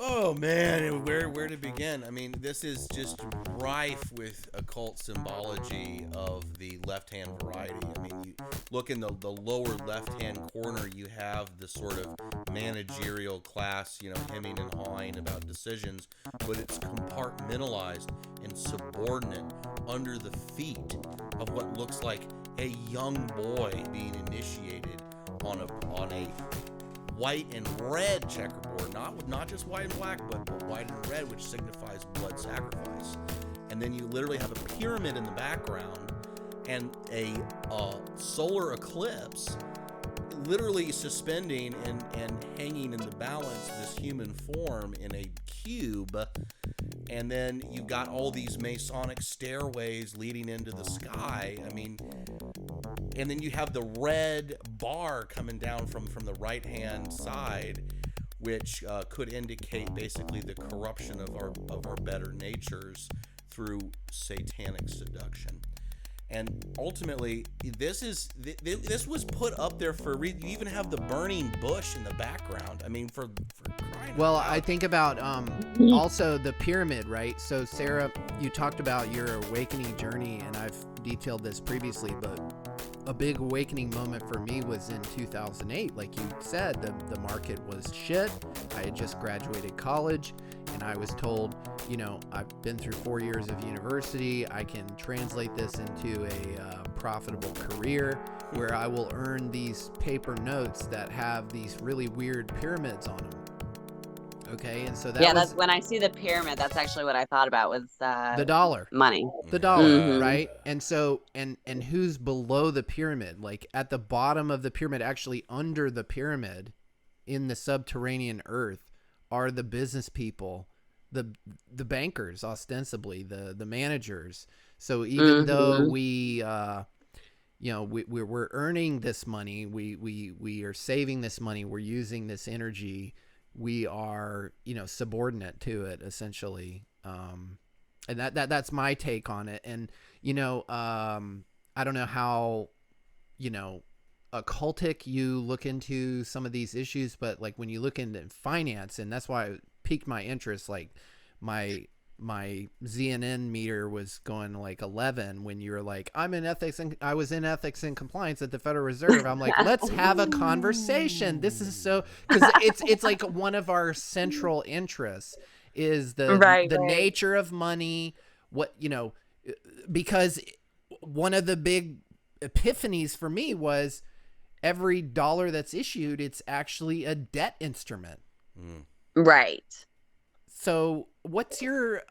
Oh man, where to begin? I mean, this is just rife with occult symbology of the left-hand variety. I mean, you look in the lower left-hand corner, you have the sort of managerial class, hemming and hawing about decisions, but it's compartmentalized and subordinate under the feet of what looks like a young boy being initiated on a white and red checkerboard, not just white and black, but white and red, which signifies blood sacrifice. And then you literally have a pyramid in the background and a solar eclipse literally suspending and hanging in the balance this human form in a cube. And then you've got all these Masonic stairways leading into the sky. I mean, and then you have the red bar coming down from the right-hand side, which could indicate basically the corruption of our better natures through satanic seduction. And ultimately, this was put up there for you even have the burning bush in the background. I mean, for crying Well, out loud. I think about also the pyramid, right? So, Sarah, you talked about your awakening journey, and I've detailed this previously, but a big awakening moment for me was in 2008. Like you said, the market was shit. I had just graduated college, and I was told, I've been through 4 years of university. I can translate this into a profitable career where I will earn these paper notes that have these really weird pyramids on them. Okay, and so that's when I see the pyramid. That's actually what I thought about was the dollar. money. The dollar, Mhm. right? And so, and who's below the pyramid? Like at the bottom of the pyramid, actually under the pyramid, in the subterranean earth, are the business people, the bankers, ostensibly the managers. So even though we we're earning this money, we are saving this money, we're using this energy, we are subordinate to it essentially. And that's my take on it. And I don't know how occultic you look into some of these issues, but like when you look into finance, and that's why it piqued my interest, like my ZNN meter was going like 11 when you were like, I was in ethics and compliance at the Federal Reserve. I'm like, let's have a conversation. This is so, because it's like one of our central interests is the nature of money. What because one of the big epiphanies for me was every dollar that's issued, it's actually a debt instrument. Right. So what's your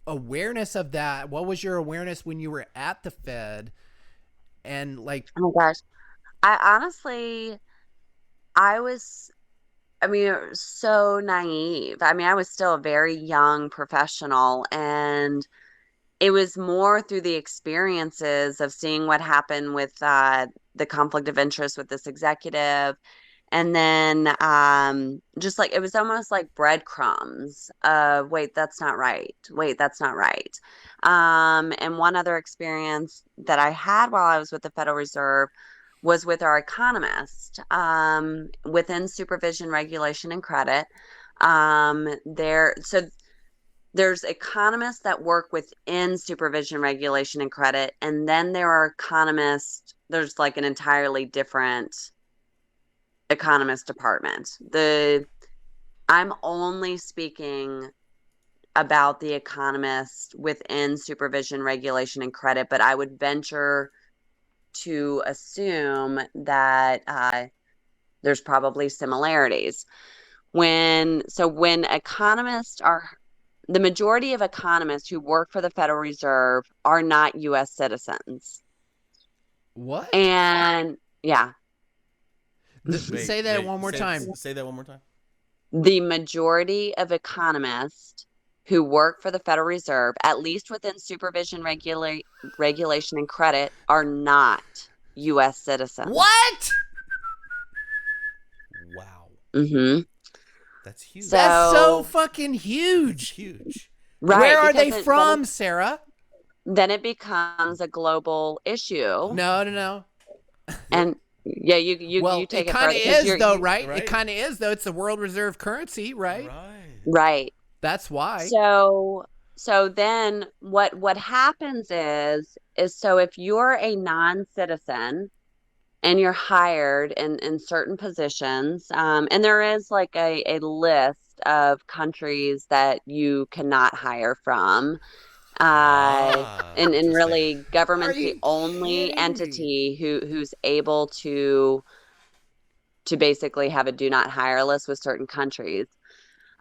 awareness of that? What was your awareness when you were at the Fed? And like, oh my gosh, I was so naive. I mean, I was still a very young professional, and it was more through the experiences of seeing what happened with the conflict of interest with this executive. And then just like it was almost like breadcrumbs of wait, that's not right. Wait, that's not right. And one other experience that I had while I was with the Federal Reserve was with our economist within supervision, regulation, and credit. There's economists that work within supervision, regulation, and credit, and then there are economists. There's like an entirely different economist department. I'm only speaking about the economist within supervision, regulation, and credit, but I would venture to assume that there's probably similarities. When economists are, the majority of economists who work for the Federal Reserve are not U.S. citizens. What? And yeah. Say that one more time. Say that one more time. The majority of economists who work for the Federal Reserve, at least within supervision, regulation, and credit, are not U.S. citizens. What? Wow. Mm-hmm. That's huge. That's so fucking huge. It's huge. Right, Where are they from, Sarah? Then it becomes a global issue. No. And Yeah, you Well, take it it kind further of because is though, right? Right. It kind of is though. It's the world reserve currency, right? Right. right. That's why. So then what happens is so if you're a non-citizen and you're hired in certain positions, and there is like a list of countries that you cannot hire from. And Interesting. really Are government's the you only kidding me? entity who's able to basically have a do not hire list with certain countries.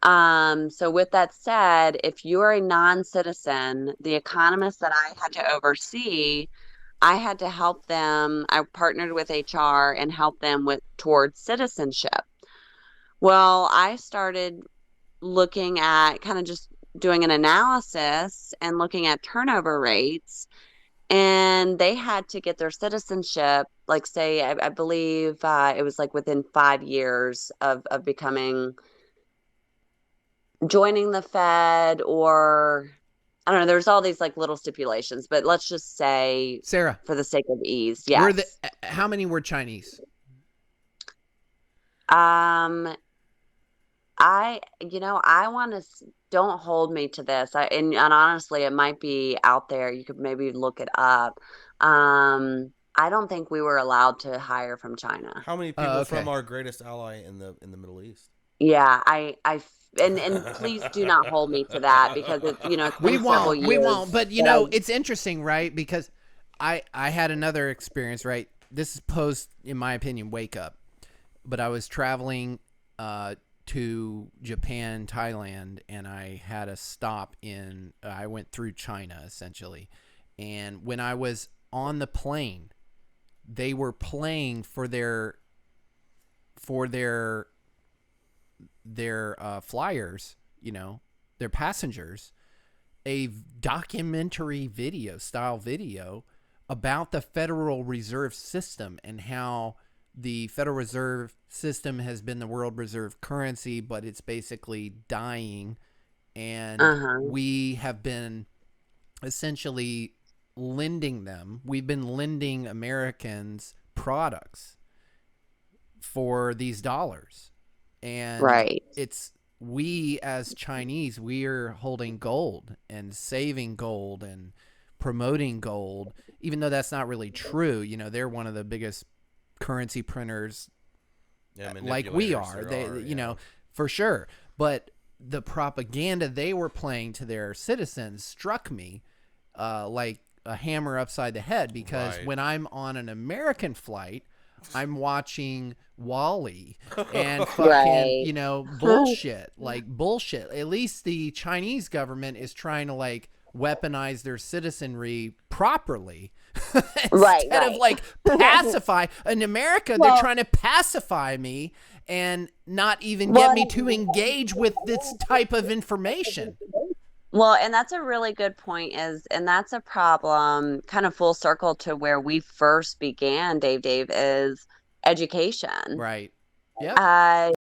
So with that said, if you're a non-citizen, the economists that I had to oversee, I had to help them. I partnered with HR and helped them with towards citizenship. Well, I started looking at kind of just doing an analysis and looking at turnover rates, and they had to get their citizenship, like say, I believe it was like within 5 years of becoming joining the Fed, or I don't know, there's all these like little stipulations, but let's just say Sarah, for the sake of ease, were the yes. how many were Chinese? Um, I want to, don't hold me to this. And honestly, it might be out there. You could maybe look it up. I don't think we were allowed to hire from China. How many people from Okay. our greatest ally in the Middle East? Yeah, and please do not hold me to that because it's We been several won't. We years. won't. But So, it's interesting, right? Because I had another experience, right? This is post, in my opinion, wake up. But I was traveling to Japan, Thailand, and I had a stop in. I went through China essentially, and when I was on the plane, they were playing for their flyers, their passengers, a documentary style video about the Federal Reserve System and how the Federal Reserve System has been the world reserve currency, but it's basically dying. And uh-huh. we have been essentially we've been lending Americans products for these dollars. And Right. it's we as Chinese, we are holding gold and saving gold and promoting gold, even though that's not really true. They're one of the biggest currency printers, Yeah, like we manipulators are. there are, yeah. For sure. But the propaganda they were playing to their citizens struck me like a hammer upside the head, because Right. when I'm on an American flight, I'm watching Wally and fucking, Right. bullshit, like bullshit. At least the Chinese government is trying to like weaponize their citizenry properly Right, instead of like pacify. In America, they're Well, trying to pacify me and not even get me well, to engage with this type of information. Well, and that's a really good point and that's a problem kind of full circle to where we first began, Dave, is education. Right. Yep. Uh,